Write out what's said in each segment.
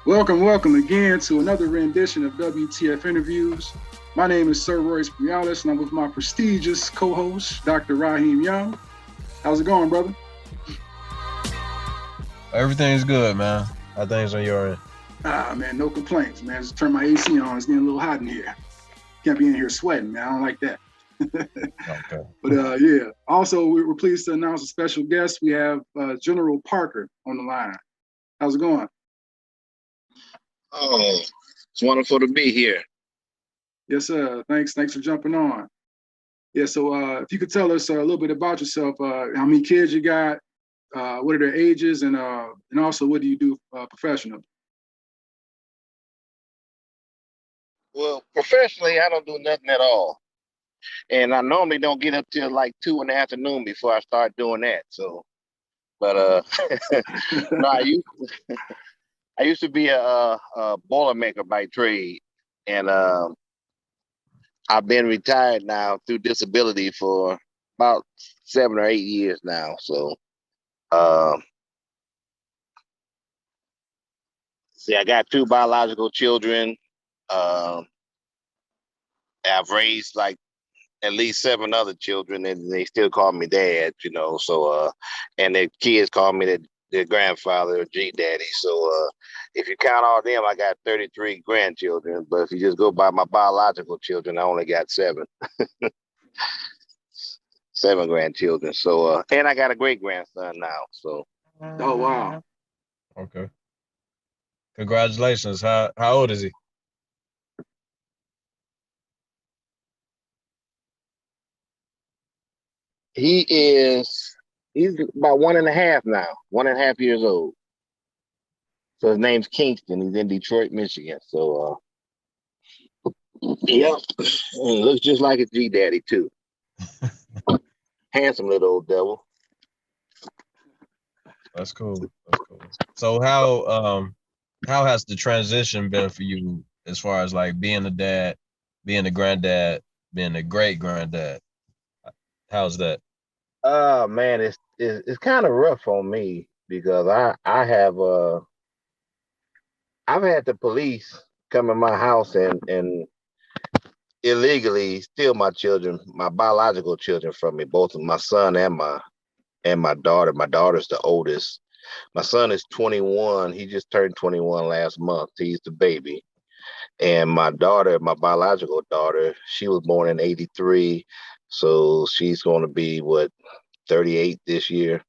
Welcome again to another rendition of WTF Interviews. My name is Sir Royce Briales, and I'm with my prestigious co-host, Dr. Raheem Young. How's it going, brother? Everything's good, man. How things on your end? Man, no complaints, man. Just turn my AC on. It's getting a little hot in here. Can't be in here sweating, man. I don't like that. Okay. But yeah, also we're pleased to announce a special guest. We have General Parker on the line. How's it going? Oh, it's wonderful to be here. Yes, sir. Thanks for jumping on. Yeah, so if you could tell us a little bit about yourself, how many kids you got, what are their ages, and also what do you do professionally? Well, professionally, I don't do nothing at all. And I normally don't get up till like 2 in the afternoon before I start doing that. So, but no, I used to be a Boilermaker by trade, and I've been retired now through disability for about 7 or 8 years now. So, see, I got 2 biological children. I've raised like at least 7 other children, and they still call me dad, you know. So, and their kids call me their grandfather or G daddy. So, if you count all them, I got 33 grandchildren. But if you just go by my biological children, I only got 7. 7 grandchildren. So, and I got a great grandson now. So. Oh, wow. Okay. Congratulations. How old is he? He's about 1.5 now, 1.5 years old. So his name's Kingston. He's in Detroit, Michigan. So, yeah, looks just like his G daddy too. Handsome little old devil. That's cool. So how has the transition been for you as far as like being a dad, being a granddad, being a great granddad? How's that? Man, it's kind of rough on me because I've had the police come in my house and illegally steal my children, my biological children from me, both of my son and my daughter. My daughter's the oldest. My son is 21. He just turned 21 last month. He's the baby. And my daughter, my biological daughter, she was born in 83. So she's going to be 38 this year,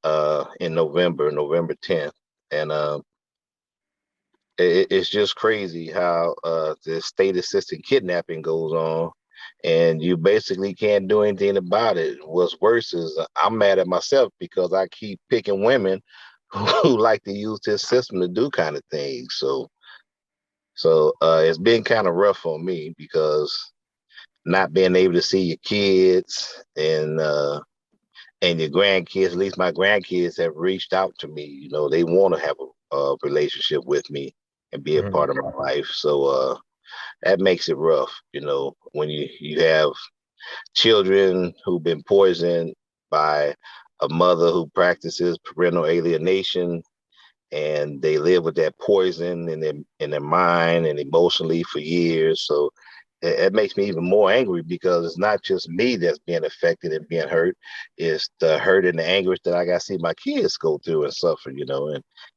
in November 10th. And it's just crazy how the state assisted kidnapping goes on, and you basically can't do anything about it. What's worse is I'm mad at myself because I keep picking women who like to use this system to do kind of things. So it's been kind of rough on me because not being able to see your kids and your grandkids. At least my grandkids have reached out to me. You know, they want to have a relationship with me and be a part of my life. So that makes it rough, you know, when you have children who've been poisoned by a mother who practices parental alienation, and they live with that poison in their mind and emotionally for years. So it makes me even more angry because it's not just me that's being affected and being hurt. It's the hurt and the anguish that I got to see my kids go through and suffer, you know,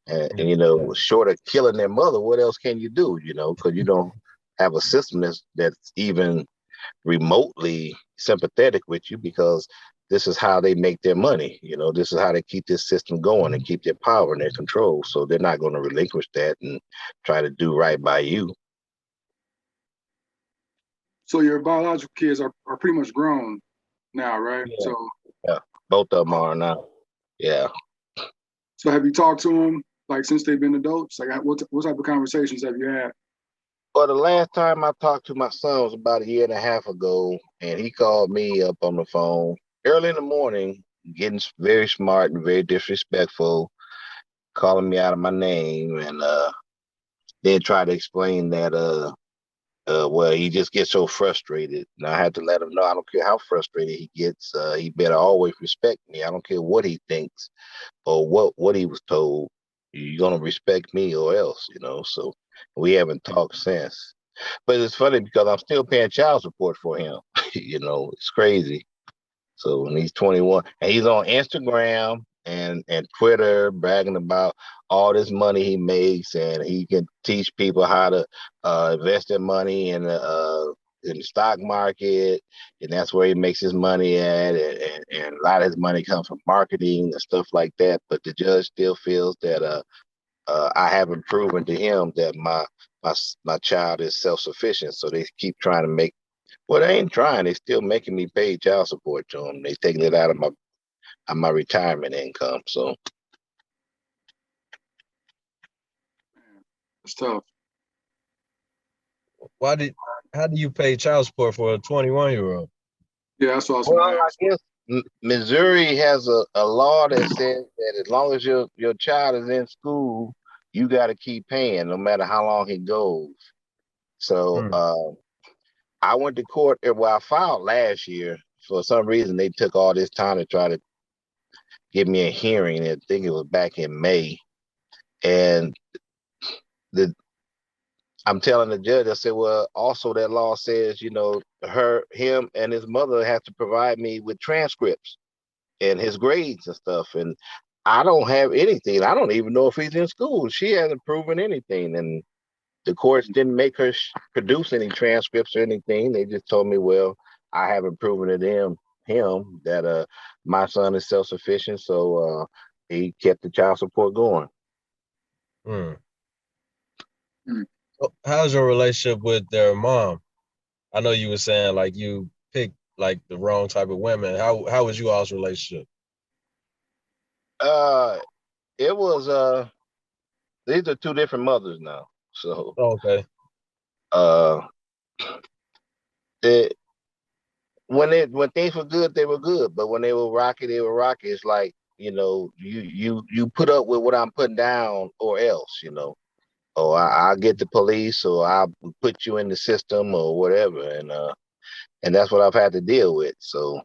and you know, short of killing their mother, what else can you do, you know, because you don't have a system that's even remotely sympathetic with you, because this is how they make their money. You know, this is how they keep this system going and keep their power and their control. So they're not going to relinquish that and try to do right by you. So your biological kids are pretty much grown now, right? Yeah. So Yeah, both of them are now. Yeah. So have you talked to them like since they've been adults? Like what type of conversations have you had? Well, the last time I talked to my son was about 1.5 years ago, and he called me up on the phone early in the morning, getting very smart and very disrespectful, calling me out of my name, and then try to explain that well, he just gets so frustrated. And I had to let him know I don't care how frustrated he gets. He better always respect me. I don't care what he thinks or what he was told. You're gonna respect me or else, you know. So we haven't talked since. But it's funny because I'm still paying child support for him. You know, it's crazy. So when he's 21, and he's on Instagram and Twitter bragging about all this money he makes, and he can teach people how to invest their money in the stock market, and that's where he makes his money at, and a lot of his money comes from marketing and stuff like that. But the judge still feels that I haven't proven to him that my child is self-sufficient, so they keep trying to make. Well, they ain't trying. They still making me pay child support to them. They taking it out of my retirement income. So It's tough. How do you pay child support for a 21-year-old? Yeah, that's what I was well, gonna I ask. guess Missouri has a law that says that as long as your child is in school, you got to keep paying no matter how long he goes. So Hmm. I went to court. Well, I filed last year. For some reason, they took all this time to try to give me a hearing. I think it was back in May, and the I'm telling the judge, I said, well, also that law says, you know, him and his mother have to provide me with transcripts and his grades and stuff. And I don't have anything. I don't even know if he's in school. She hasn't proven anything. And the courts didn't make her produce any transcripts or anything. They just told me, well, I haven't proven to him that my son is self-sufficient. So he kept the child support going. Hmm. Hmm. How's your relationship with their mom? I know you were saying like you picked like the wrong type of women. How was you all's relationship? Uh, it was these are two different mothers now. So Oh, okay. uh it when things were good, they were good. But when they were rocky, they were rocky. It's like, you know, you put up with what I'm putting down or else, you know. Or I'll get the police or I'll put you in the system or whatever. And that's what I've had to deal with. So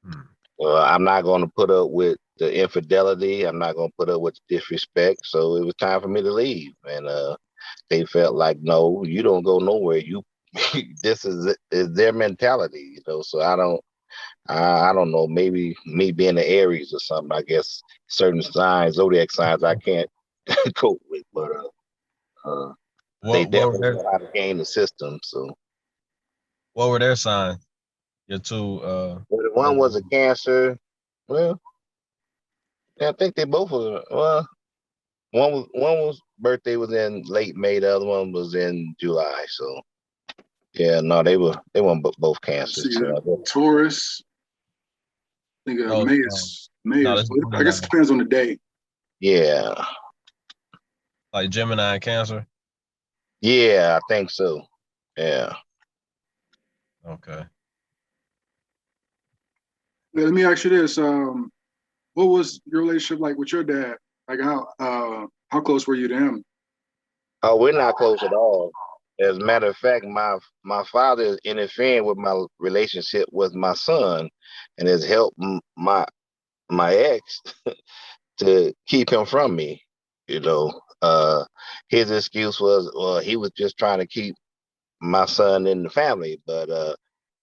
Hmm. I'm not gonna put up with the infidelity. I'm not gonna put up with the disrespect. So it was time for me to leave. And they felt like, no, you don't go nowhere. You this is their mentality, you know. So I don't know, maybe me being the Aries or something. I guess certain signs, zodiac signs, I can't cope with, but they What were definitely their know how to game the system. So what were their signs? Your two well, the one was a Cancer. Well, I think they both were. Well, one was birthday was in late May. The other one was in July. So yeah, no, they weren't both Let's Cancers. see, So I guess, Taurus. I think oh May no, is. that's I guess it 29. depends on the day. yeah, Like Gemini and Cancer. yeah, I think so. Yeah. Okay. Let me ask you this: what was your relationship like with your dad? Like how close were you to him? Oh, we're not close at all. As a matter of fact, my father is interfering with my relationship with my son, and has helped my ex to keep him from me. You know, his excuse was, well, he was just trying to keep my son in the family. But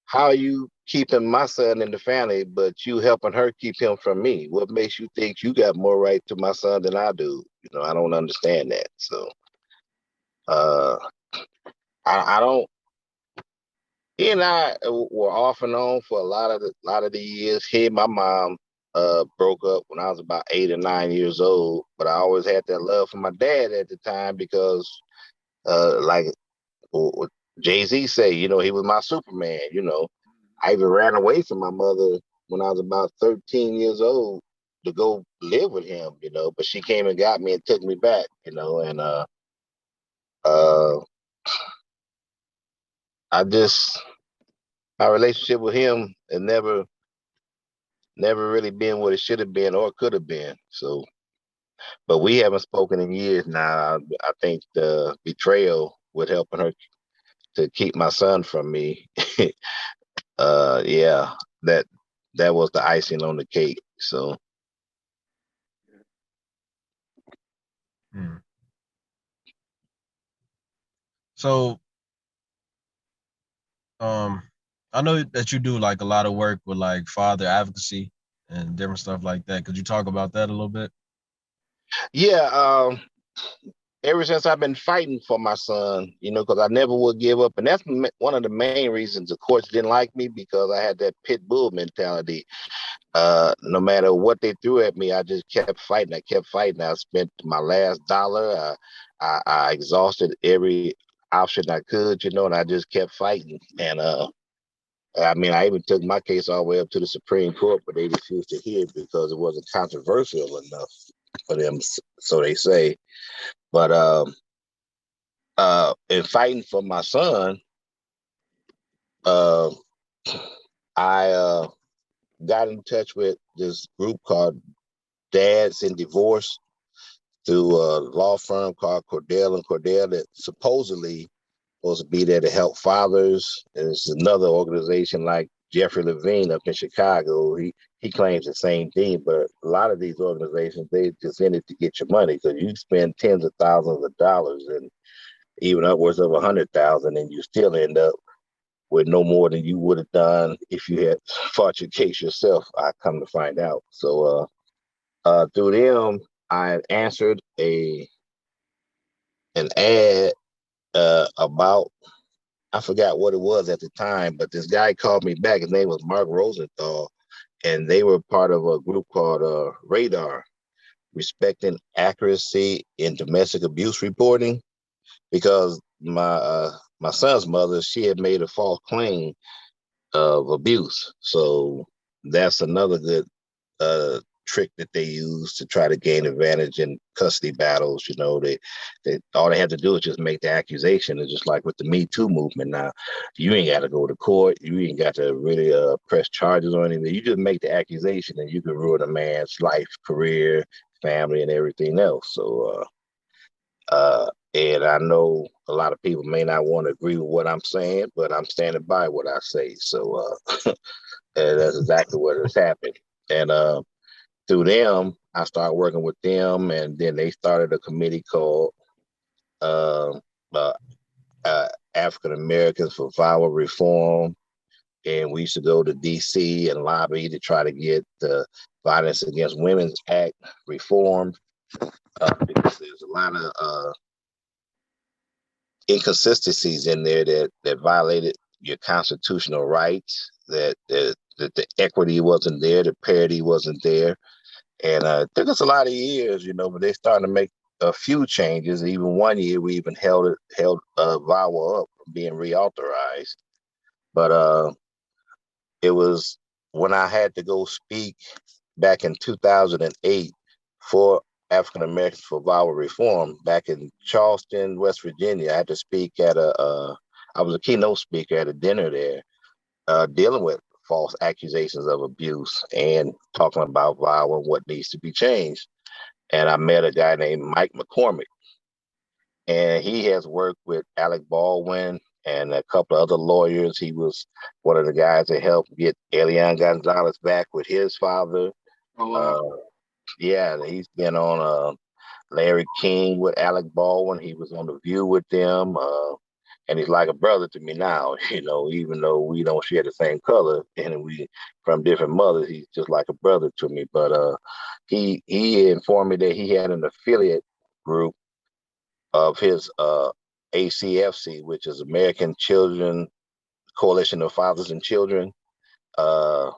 how are you keeping my son in the family, but you helping her keep him from me? What makes you think you got more right to my son than I do? You know, I don't understand that. So uh, I don't. He and I were off and on for a lot of the years. He and my mom broke up when I was about 8 or 9 years old, but I always had that love for my dad at the time because, like Jay-Z say, you know, he was my Superman. You know, I even ran away from my mother when I was about 13 years old to go live with him. You know, but she came and got me and took me back. You know, and uh, I just my relationship with him had never really been what it should have been or could have been. So, but we haven't spoken in years now. I think the betrayal with helping her to keep my son from me. Yeah, that that was the icing on the cake. So, Hmm. So, I know that you do like a lot of work with like father advocacy and different stuff like that. Could you talk about that a little bit? Yeah, ever since I've been fighting for my son, because I never would give up. And that's one of the main reasons the courts didn't like me, because I had that pit bull mentality. No matter what they threw at me, I just kept fighting. I kept fighting. I spent my last dollar. I exhausted every option I could, and I just kept fighting. And I mean, I even took my case all the way up to the Supreme Court, but they refused to hear it because it wasn't controversial enough for them, so they say. But in fighting for my son, uh, I got in touch with this group called Dads in Divorce through a law firm called Cordell and Cordell that supposedly supposed to be there to help fathers. There's another organization like Jeffrey Levine up in Chicago. He claims the same thing, but a lot of these organizations, they just in it to get your money, because you spend tens of thousands of dollars and even upwards of 100,000, and you still end up with no more than you would have done if you had fought your case yourself. I come to find out. So through them, I answered an ad about, I forgot what it was at the time, but this guy called me back. His name was Mark Rosenthal, and they were part of a group called Radar, Respecting Accuracy in Domestic Abuse Reporting, because my son's mother, she had made a false claim of abuse. So that's another good trick that they use to try to gain advantage in custody battles. They all they have to do is just make the accusation. It's just like with the Me Too movement now. You ain't got to go to court. You ain't got to really press charges or anything. You just make the accusation, and you can ruin a man's life, career, family, and everything else. So and I know a lot of people may not want to agree with what I'm saying, but I'm standing by what I say. So and that's exactly what has happened. And through them, I started working with them, and then they started a committee called uh, uh, African Americans for Violence Reform. And we used to go to DC and lobby to try to get the Violence Against Women's Act reformed, because there's a lot of inconsistencies in there that violated your constitutional rights, that the equity wasn't there, the parity wasn't there. And it took us a lot of years, but they started to make a few changes. Even one year, we even held VAWA up from being reauthorized. But it was when I had to go speak back in 2008 for African Americans for VAWA Reform back in Charleston, West Virginia. I had to speak at I was a keynote speaker at a dinner there, dealing with false accusations of abuse and talking about VAWA and what needs to be changed. And I met a guy named Mike McCormick, and he has worked with Alec Baldwin and a couple of other lawyers. He was one of the guys that helped get Elian Gonzalez back with his father. Oh, wow. Yeah, he's been on Larry King with Alec Baldwin. He was on The View with them. And he's like a brother to me now, even though we don't share the same color and we from different mothers, he's just like a brother to me. But he informed me that he had an affiliate group of his ACFC, which is American Children Coalition of Fathers and Children. Uh,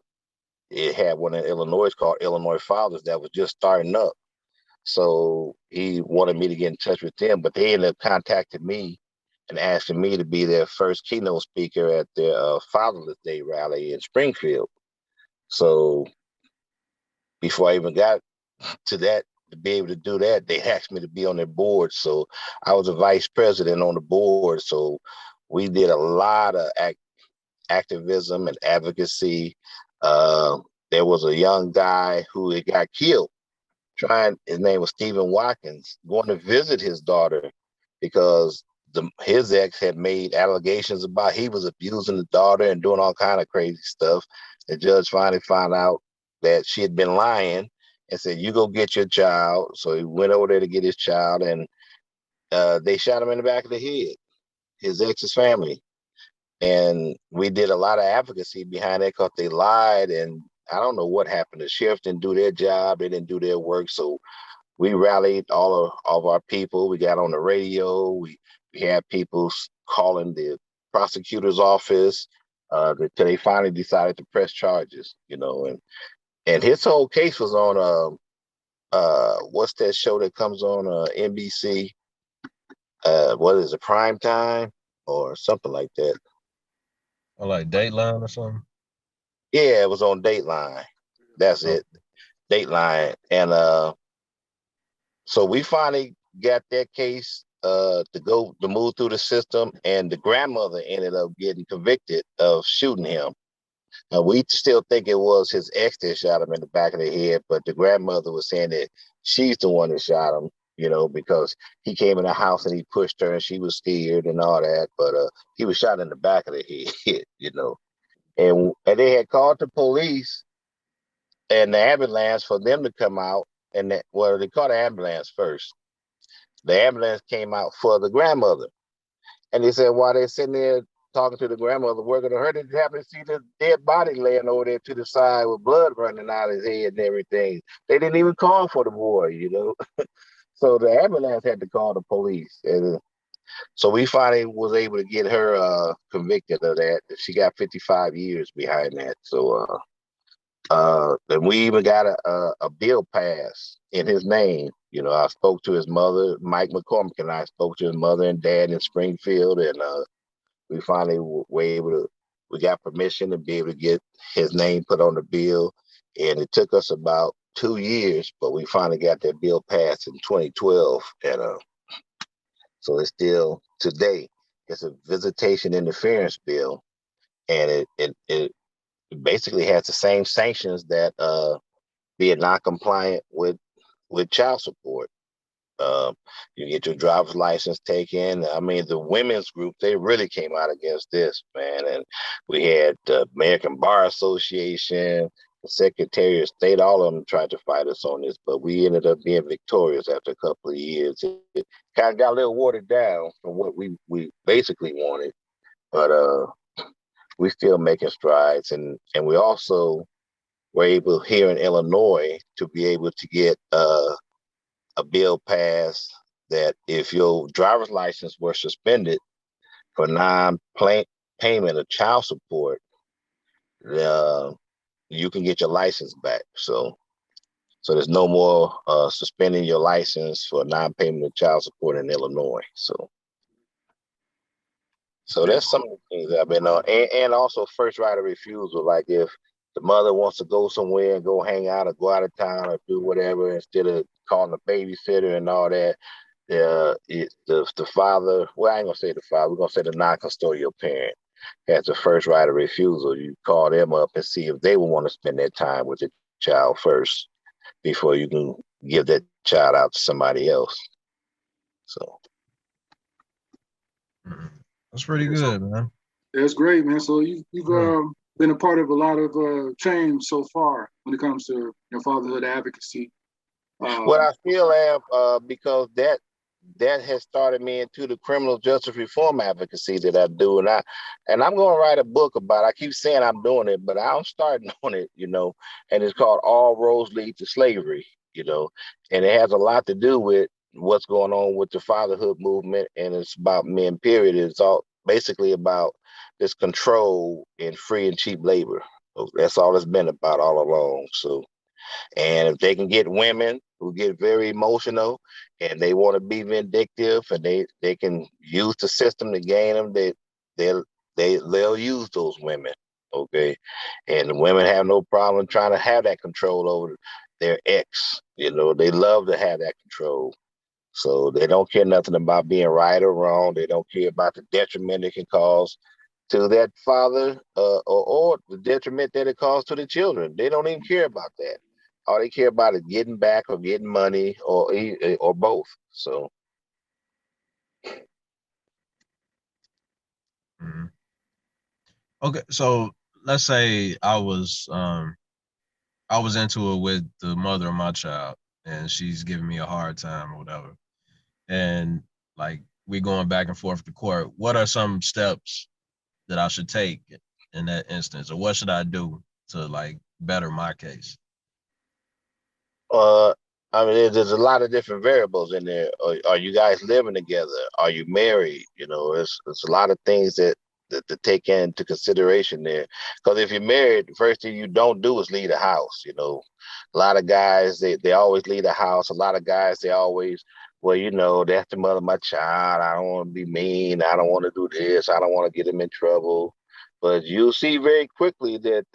it had one in Illinois called Illinois Fathers that was just starting up. So he wanted me to get in touch with them, but they ended up contacting me and asking me to be their first keynote speaker at their Fatherless Day rally in Springfield. So before I even got to that, to be able to do that, they asked me to be on their board. So I was a vice president on the board. So we did a lot of activism and advocacy. Uh, there was a young guy who got killed his name was Stephen Watkins, going to visit his daughter because his ex had made allegations about he was abusing the daughter and doing all kind of crazy stuff. The judge finally found out that she had been lying, and said, "You go get your child." So he went over there to get his child, and they shot him in the back of the head, his ex's family. And we did a lot of advocacy behind that because they lied, and I don't know what happened. The sheriff didn't do their job. They didn't do their work. So we rallied all of our people. We got on the radio. We had people calling the prosecutor's office until they finally decided to press charges, and his whole case was on what's that show that comes on NBC? What is it, Prime Time or something like that? Or like Dateline or something? Yeah, it was on Dateline. That's it, Dateline. And so we finally got that case to move through the system, and the grandmother ended up getting convicted of shooting him. We still think it was his ex that shot him in the back of the head, but the grandmother was saying that she's the one that shot him, because he came in the house and he pushed her and she was scared and all that. But he was shot in the back of the head, and they had called the police and the ambulance for them to come out. And they called the ambulance first. The ambulance came out for the grandmother. And they said while they're sitting there talking to the grandmother, working on her, they happened to see the dead body laying over there to the side with blood running out of his head and everything. They didn't even call for the boy, So the ambulance had to call the police. And so we finally was able to get her convicted of that. She got 55 years behind that. So and we even got a bill passed in his name. I spoke to his mother, Mike McCormick, and I spoke to his mother and dad in Springfield, and we finally were able to. We got permission to be able to get his name put on the bill, and it took us about 2 years, but we finally got that bill passed in 2012, and so it's still today. It's a visitation interference bill, and it basically has the same sanctions that being non-compliant with child support. You get your driver's license taken. I mean, the women's group, they really came out against this, man. And we had the American Bar Association, the Secretary of State, all of them tried to fight us on this, but we ended up being victorious after a couple of years. It kind of got a little watered down from what we basically wanted, but we still making strides. And we also were able here in Illinois to be able to get a bill passed that if your driver's license were suspended for non-payment of child support, you can get your license back. So there's no more suspending your license for non-payment of child support in Illinois. So that's some of the things I've been on, and also first right of refusal. Like if the mother wants to go somewhere and go hang out or go out of town or do whatever, instead of calling a babysitter and all that, the father, well, I ain't gonna say the father, we're gonna say the non-custodial parent has the first right of refusal. You call them up and see if they will want to spend their time with the child first before you can give that child out to somebody else. So that's pretty good, man. That's great, man. So you've been a part of a lot of change so far when it comes to fatherhood advocacy. What I still have, because that has started me into the criminal justice reform advocacy that I do, and I'm going to write a book about it. I keep saying I'm doing it, but I'm starting on it, and it's called All Roads Lead to Slavery, and it has a lot to do with what's going on with the fatherhood movement, and it's about men, period. It's all basically about this control in free and cheap labor. That's all it's been about all along. So, and if they can get women who get very emotional and they want to be vindictive, and they can use the system to gain them, they'll use those women. Okay. And the women have no problem trying to have that control over their ex. They love to have that control. So they don't care nothing about being right or wrong. They don't care about the detriment it can cause to that father, or the detriment that it caused to the children. They don't even care about that. All they care about is getting back or getting money, or both. So. Okay, so let's say I was I was into it with the mother of my child, and she's giving me a hard time or whatever. And like we going back and forth to court. What are some steps that I should take in that instance, or what should I do to like better my case? Uh, I mean, there's a lot of different variables in there. Are you guys living together? Are you married? You know, it's a lot of things that to take into consideration there. Because if you're married, the first thing you don't do is leave the house. You know, a lot of guys they always leave the house. A lot of guys they always, well, you know, that's the mother of my child. I don't want to be mean. I don't want to do this. I don't want to get him in trouble. But you'll see very quickly that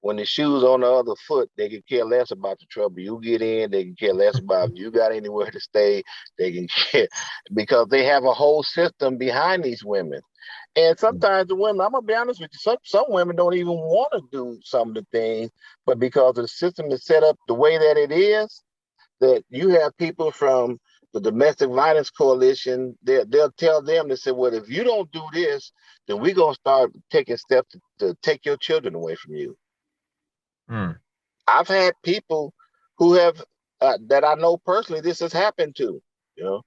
when the shoe's on the other foot, they can care less about the trouble you get in. They can care less about if you got anywhere to stay. They can care because they have a whole system behind these women. And sometimes the women, I'm gonna be honest with you, some women don't even want to do some of the things, but because the system is set up the way that it is, that you have people from the Domestic Violence Coalition, they'll tell them, they say, well, if you don't do this, then we're gonna start taking steps to take your children away from you. Hmm. I've had people who have that I know personally this has happened to, you know.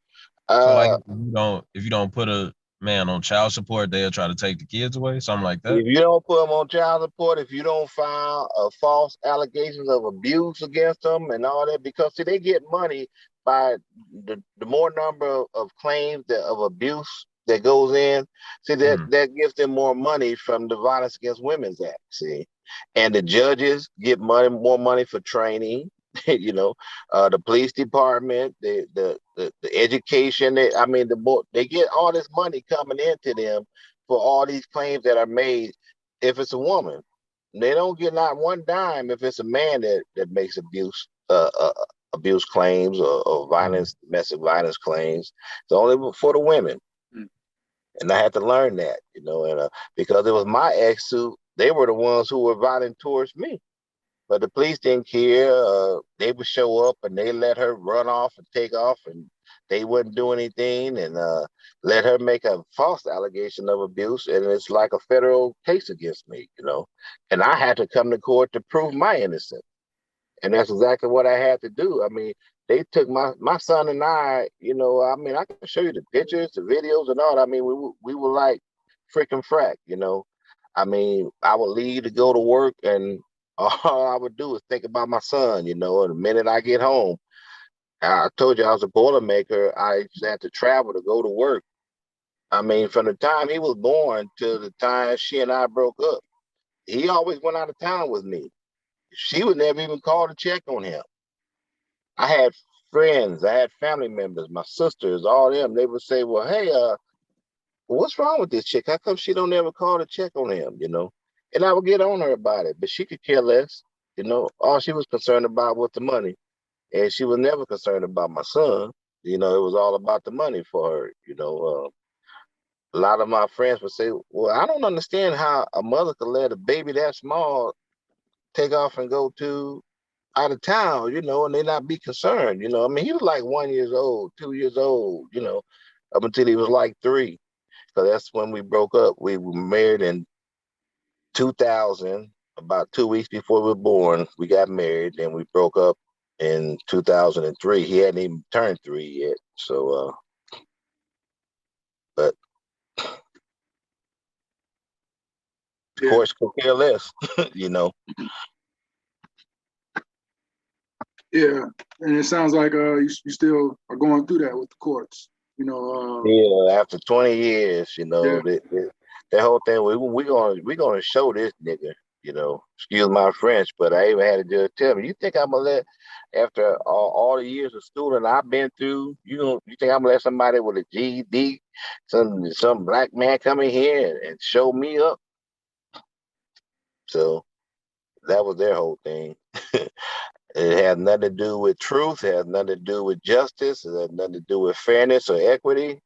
So like Uh, if you don't put a man on child support, they'll try to take the kids away, something like that. if you don't put them on child support, if you don't file false allegations of abuse against them and all that, because see, they get money by the more number of claims of abuse that goes in. See, Hmm. that gives them more money from the Violence Against Women's Act. See, and the judges get more money for training. You know, the police department, the education. I mean, they get all this money coming into them for all these claims that are made. If it's a woman, they don't get not one dime if it's a man that makes abuse claims or Hmm. violence, domestic violence claims. It's only for the women. Mm. And I had to learn that, you know, and because it was my ex who they were the ones who were violent towards me. But the police didn't care. They would show up and they let her run off and take off, and they wouldn't do anything, and let her make a false allegation of abuse, and it's like a federal case against me, you know. And I had to come to court to prove my innocence, and that's exactly what I had to do. I mean, they took my son and I, you know. I mean, I can show you the pictures, the videos, and all. I mean, we were like freaking frack, you know. I mean, I would leave to go to work, and all I would do is think about my son, you know. And the minute I get home, I told you I was a Boilermaker. I just had to travel to go to work. I mean, from the time he was born to the time she and I broke up, he always went out of town with me. She would never even call to check on him. I had friends, I had family members, my sisters, all them. They would say, "Well, hey, what's wrong with this chick? How come she don't ever call to check on him?" You know, and I would get on her about it, but she could care less. You know, all she was concerned about was the money, and she was never concerned about my son. You know, it was all about the money for her. You know, a lot of my friends would say, "Well, I don't understand how a mother could let a baby that small take off and go to out of town, you know, and they not be concerned, you know." I mean, he was like 1 year old, 2 years old, you know, up until he was like 3. So that's when we broke up. We were married in 2000, about 2 weeks before we were born. We got married, and we broke up in 2003. He hadn't even turned 3 yet. So, but of Yeah, course, could care less, you know. yeah, and it sounds like you still are going through that with the courts. You know, Yeah, after 20 years, you yeah, know, that whole thing, we gonna show this nigga, you know, excuse my French, but I even had a judge tell me, you think I'm gonna let, after all the years of schooling I've been through, you think I'm gonna let somebody with a GED, some black man come in here and show me up? So that was their whole thing. It had nothing to do with truth, it had nothing to do with justice, it had nothing to do with fairness or equity.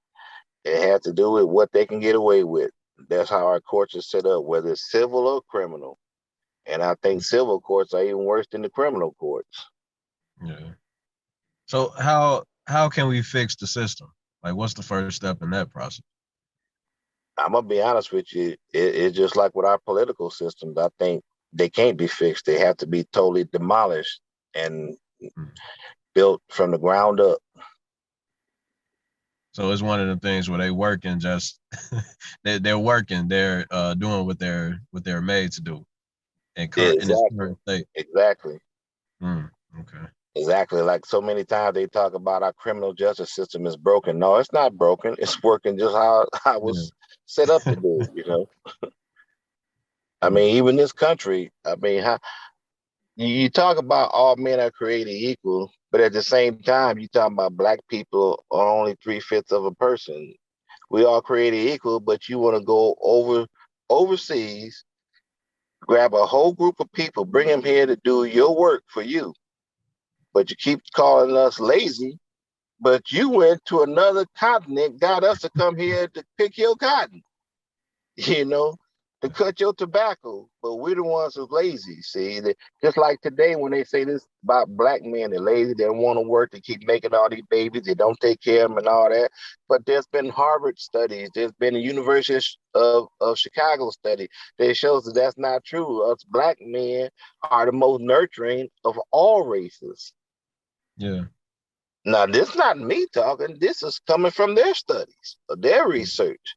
It has to do with what they can get away with. That's how our courts are set up, whether it's civil or criminal. And I think civil courts are even worse than the criminal courts. Yeah. So how can we fix the system? Like, what's the first step in that process? I'm gonna be honest with you. It's just like with our political systems. I think they can't be fixed. They have to be totally demolished and built from the ground up. So it's one of the things where they working just they're working, they're doing what they're made to do in its current state. Exactly. Okay. Exactly. Like so many times they talk about our criminal justice system is broken. No, it's not broken. It's working just how it was set up to do, you know. I mean, even this country, I mean, how you talk about all men are created equal, but at the same time, you talk about black people are only 3/5 of a person. We all created equal, but you want to go overseas, grab a whole group of people, bring them here to do your work for you. But you keep calling us lazy, but you went to another continent, got us to come here to pick your cotton, you know, to cut your tobacco. But we're the ones who's lazy. See, just like today when they say this about black men, they're lazy, they don't want to work, they keep making all these babies, they don't take care of them and all that. But there's been Harvard studies, there's been a University of Chicago study that shows that that's not true. Us black men are the most nurturing of all races. Yeah. Now, this is not me talking. This is coming from their studies, their research.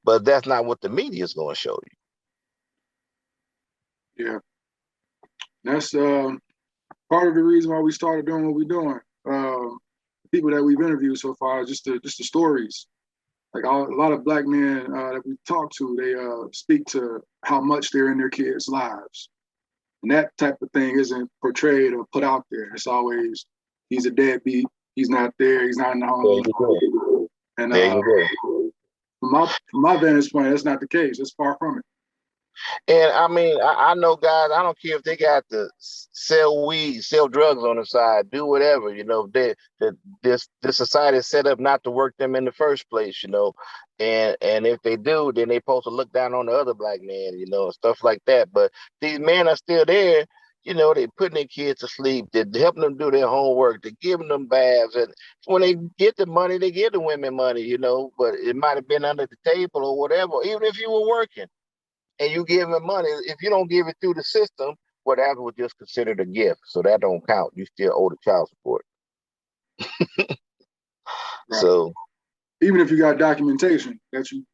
But that's not what the media is going to show you. Yeah. That's part of the reason why we started doing what we're doing. People that we've interviewed so far, just the stories. Like a lot of black men that we talk to, they speak to how much they're in their kids' lives. And that type of thing isn't portrayed or put out there. It's always, he's a deadbeat, he's not there, he's not in the home. And from my vantage point, that's not the case. It's far from it. And I mean, I know guys, I don't care if they got to sell weed, sell drugs on the side, do whatever, you know, this society is set up not to work them in the first place, you know. And if they do, then they supposed to look down on the other black man, you know, and stuff like that. But these men are still there, you know, they putting their kids to sleep, they're helping them do their homework, they're giving them baths. And when they get the money, they give the women money, you know, but it might have been under the table or whatever, even if you were working. And you give them money, if you don't give it through the system, well, that was just considered a gift. So that don't count. You still owe the child support. Right. So even if you got documentation that you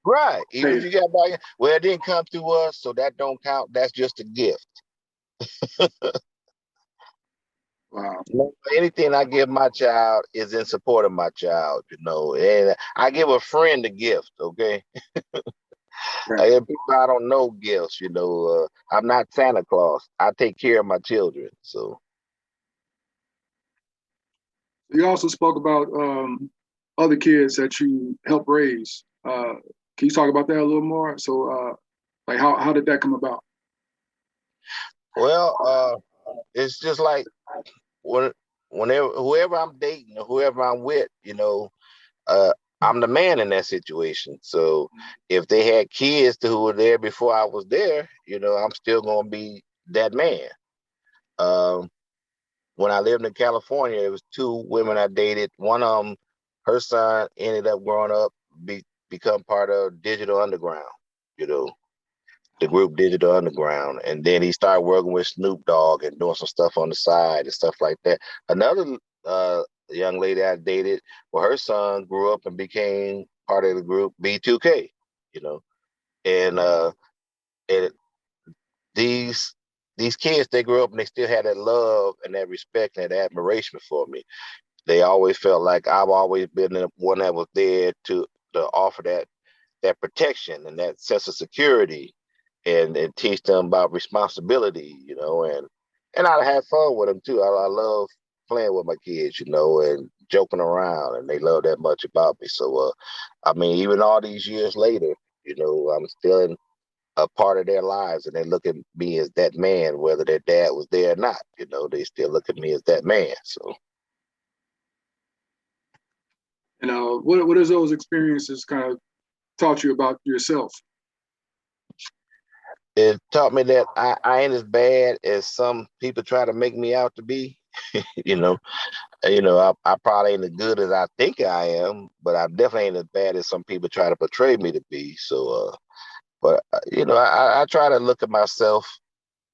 even if you got well, it didn't come to us, so that don't count. That's just a gift. Wow. Anything I give my child is in support of my child, you know. And I give a friend a gift, okay? Right. People I don't know gifts, you know. I'm not Santa Claus. I take care of my children. So you also spoke about other kids that you help raise. Can you talk about that a little more? So, like, how did that come about? Well, it's just like whenever whoever I'm dating or whoever I'm with, you know, I'm the man in that situation. So if they had kids who were there before I was there, you know, I'm still gonna be that man. When I lived in California, there was two women I dated. One of them, her son ended up growing up, become part of Digital Underground, you know, the group Digital Underground. And then he started working with Snoop Dogg and doing some stuff on the side and stuff like that. Another young lady I dated, well, her son grew up and became part of the group B2K, you know. And these kids, they grew up and they still had that love and that respect and that admiration for me. They always felt like I've always been the one that was there to offer that protection and that sense of security and teach them about responsibility, you know, and I had fun with them too. I love playing with my kids, you know, and joking around, and they love that much about me. So, I mean, even all these years later, you know, I'm still in a part of their lives, and they look at me as that man, whether their dad was there or not. You know, they still look at me as that man. So, And what has those experiences kind of taught you about yourself? it taught me that I ain't as bad as some people try to make me out to be. you know, I probably ain't as good as I think I am, but I definitely ain't as bad as some people try to portray me to be. So, but you know, I try to look at myself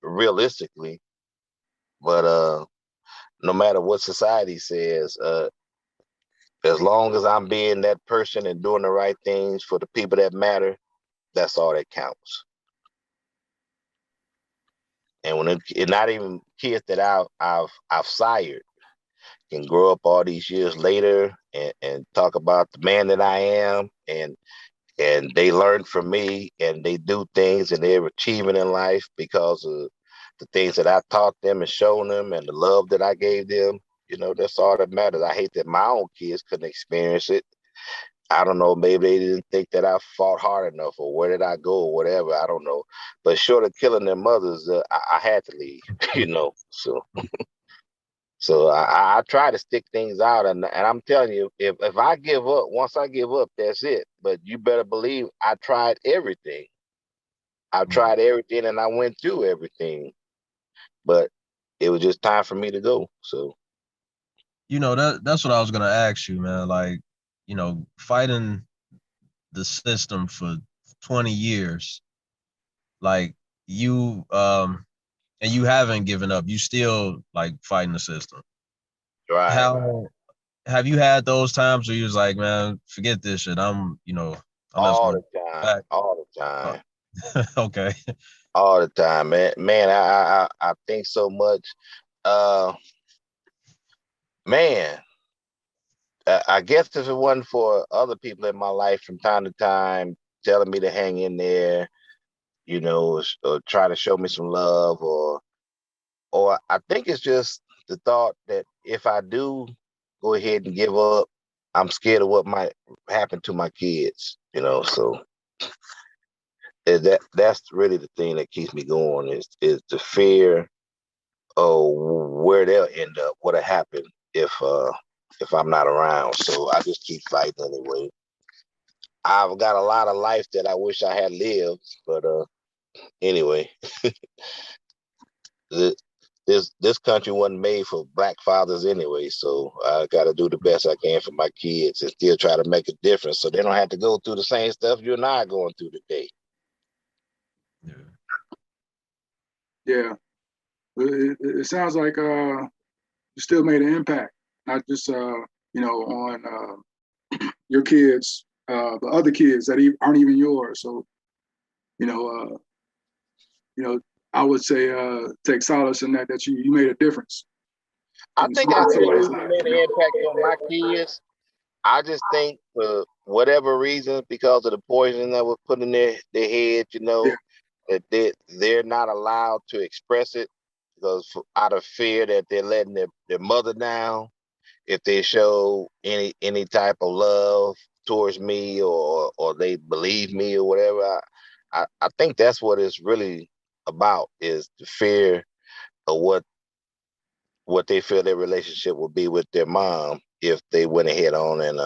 realistically. But no matter what society says, as long as I'm being that person and doing the right things for the people that matter, that's all that counts. And when it's not even kids that I've sired can grow up all these years later and talk about the man that I am, and they learn from me and they do things and they're achieving in life because of the things that I taught them and shown them and the love that I gave them. That's all that matters. I hate that my own kids couldn't experience it. I don't know, maybe they didn't think that I fought hard enough, or where did I go, or whatever. I don't know. But short of killing their mothers, I had to leave, So I try to stick things out, and I'm telling you, if I give up, once I give up, that's it. But you better believe I tried everything. I've tried everything, and I went through everything, but it was just time for me to go. So, that's what I was gonna ask you, man. Like, fighting the system for 20 years, like and you haven't given up. You still like fighting the system. right. How have you had those times where you was like, man, forget this shit. I'm just All gonna the time, back. all the time, Okay. all the time, man. Man, I think so much. Uh, man, I guess if it wasn't for other people in my life from time to time telling me to hang in there, or try to show me some love, or I think it's just the thought that if I do go ahead and give up, I'm scared of what might happen to my kids, so that's really the thing that keeps me going is the fear of where they'll end up, what'll happen if I'm not around. So I just keep fighting anyway. I've got a lot of life that I wish I had lived, but anyway, this country wasn't made for black fathers anyway, so I got to do the best I can for my kids and still try to make a difference so they don't have to go through the same stuff you and I are going through today. Yeah. It sounds like you still made an impact, not just on your kids, but other kids that aren't even yours. So you know, I would say take solace in that you made a difference. I think I truly made an impact on my kids. I just think for whatever reason, because of the poison that was put in their head, Yeah. that they're not allowed to express it because out of fear that they're letting their mother down if they show any type of love towards me or they believe me or whatever. I think that's what it's really about, is the fear of what they feel their relationship will be with their mom if they went ahead on and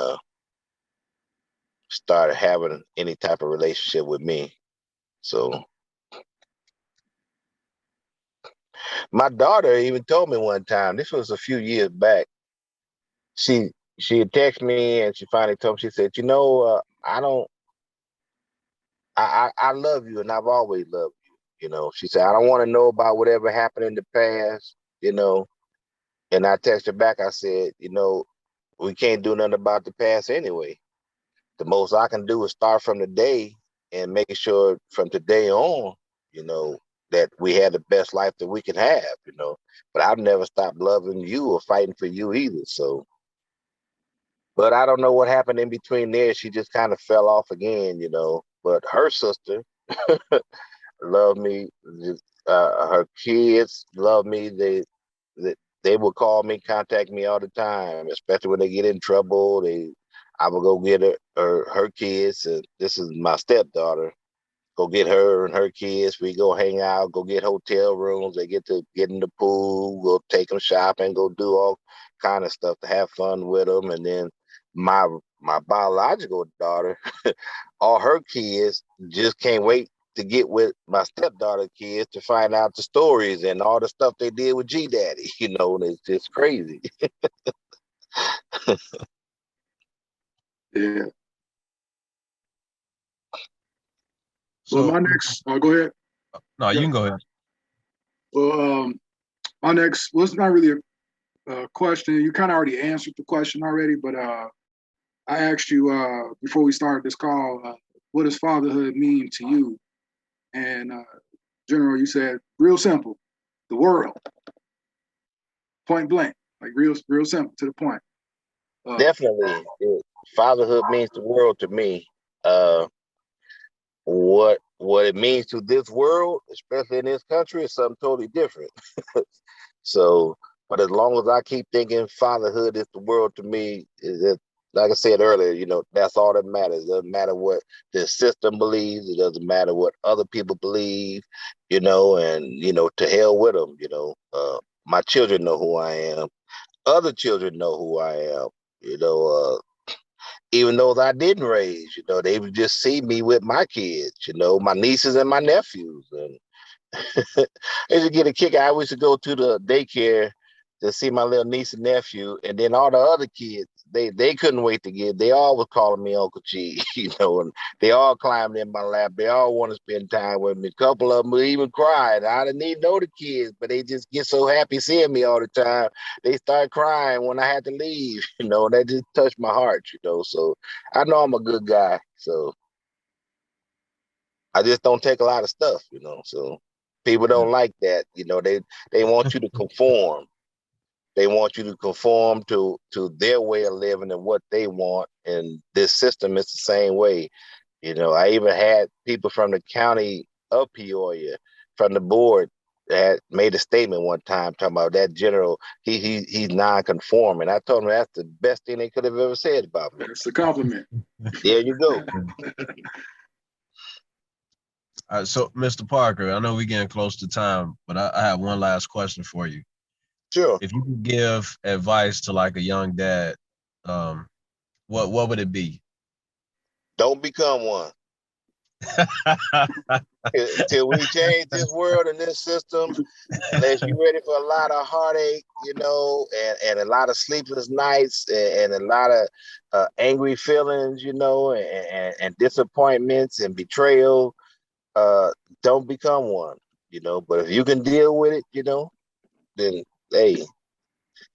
started having any type of relationship with me. So my daughter even told me one time, this was a few years back, she had texted me and she finally told me, she said, I love you and I've always loved you. She said, I don't want to know about whatever happened in the past. And I texted her back, I said, we can't do nothing about the past anyway. The most I can do is start from today and make sure from today on, that we have the best life that we can have. But I've never stopped loving you or fighting for you either. So, but I don't know what happened in between there. She just kind of fell off again. But her sister love me. Her kids love me. They will call me, contact me all the time, especially when they get in trouble. I will go get her kids. This is my stepdaughter. Go get her and her kids. We go hang out, go get hotel rooms. They get to get in the pool, go take them shopping, go do all kind of stuff to have fun with them. And then my biological daughter, all her kids just can't wait to get with my stepdaughter kids to find out the stories and all the stuff they did with G Daddy. And it's just crazy. Yeah. So Well, my next. Go ahead. no, you can go ahead. Well, my next, well, it's not really a question. You kind of already answered the question already, but I asked you before we started this call, what does fatherhood mean to you? And General, you said real simple, the world, point blank, like real simple to the point. Definitely, fatherhood means the world to me. What it means to this world, especially in this country, is something totally different. So, but as long as I keep thinking fatherhood is the world to me, like I said earlier, that's all that matters. It doesn't matter what the system believes. It doesn't matter what other people believe, and to hell with them. My children know who I am. Other children know who I am. Even those I didn't raise, they would just see me with my kids, my nieces and my nephews. And I used to get a kick. I always used to go to the daycare to see my little niece and nephew, and then all the other kids, they couldn't wait to get. They all was calling me Uncle G, and they all climbed in my lap. They all want to spend time with me. A couple of them even cried. I didn't even know the kids, but they just get so happy seeing me all the time. They start crying when I had to leave. That just touched my heart. So I know I'm a good guy. So I just don't take a lot of stuff. So. People don't like that. They want you to conform. They want you to conform to their way of living and what they want. And this system is the same way. I even had people from the county of Peoria, from the board, that made a statement one time talking about that general. He's non-conforming. I told him that's the best thing they could have ever said about me. It's a compliment. There you go. So, Mr. Parker, I know we're getting close to time, but I have one last question for you. Sure. If you could give advice to like a young dad, what would it be? Don't become one. Till we change this world and this system, unless you're ready for a lot of heartache, and a lot of sleepless nights and a lot of angry feelings, and disappointments and betrayal, don't become one, but if you can deal with it, then hey,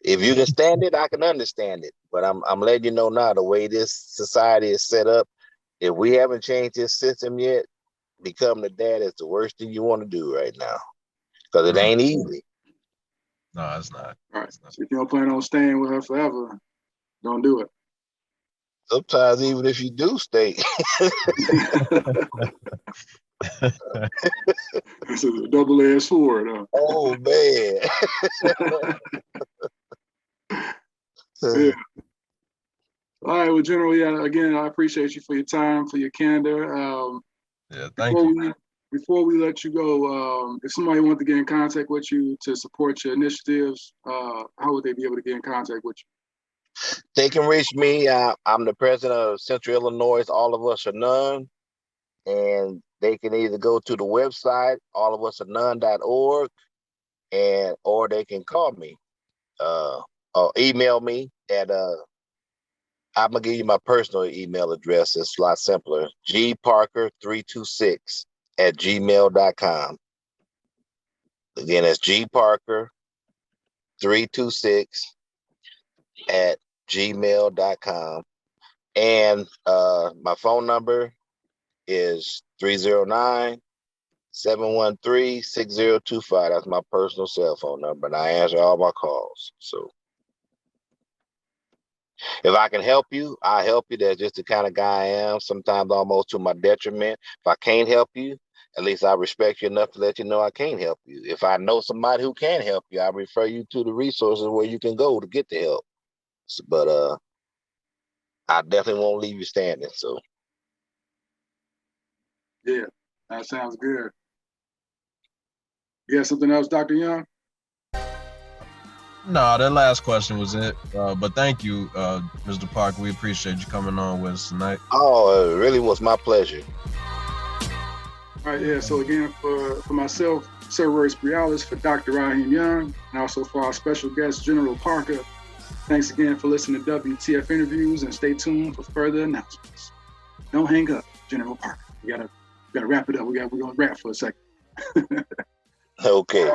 if you can stand it, I can understand it. But I'm letting you know now, the way this society is set up, if we haven't changed this system yet, become the dad is the worst thing you want to do right now, because it ain't easy. No, it's not. All right. So if you don't plan on staying with her forever, don't do it. Sometimes even if you do stay. This is a double-edged sword. Huh? Oh, man. Yeah. All right. Well, General, yeah, again, I appreciate you for your time, for your candor. Yeah, thank you. Before we let you go, if somebody wants to get in contact with you to support your initiatives, how would they be able to get in contact with you? They can reach me. I'm the president of Central Illinois. All of Us Are None. And they can either go to the website, allafusarenone.org, or they can call me or email me at I'm gonna give you my personal email address. It's a lot simpler. gparker326@gmail.com. Again, that's gparker326@gmail.com. And my phone number is 309-713-6025. That's my personal cell phone number, and I answer all my calls. So if I can help you, I help you. That's just the kind of guy I am, sometimes almost to my detriment. If I can't help you, at least I respect you enough to let you know I can't help you. If I know somebody who can help you, I refer you to the resources where you can go to get the help. But I definitely won't leave you standing. So yeah, that sounds good. You got something else, Dr. Young? No, that last question was it. But thank you, Mr. Parker. We appreciate you coming on with us tonight. Oh, it really was my pleasure. All right, yeah. So again, for myself, Sir Royce Briales, for Dr. Raheem Young, and also for our special guest, General Parker. Thanks again for listening to WTF Interviews, and stay tuned for further announcements. Don't hang up, General Parker. We gotta wrap it up. We're gonna wrap for a second. Okay.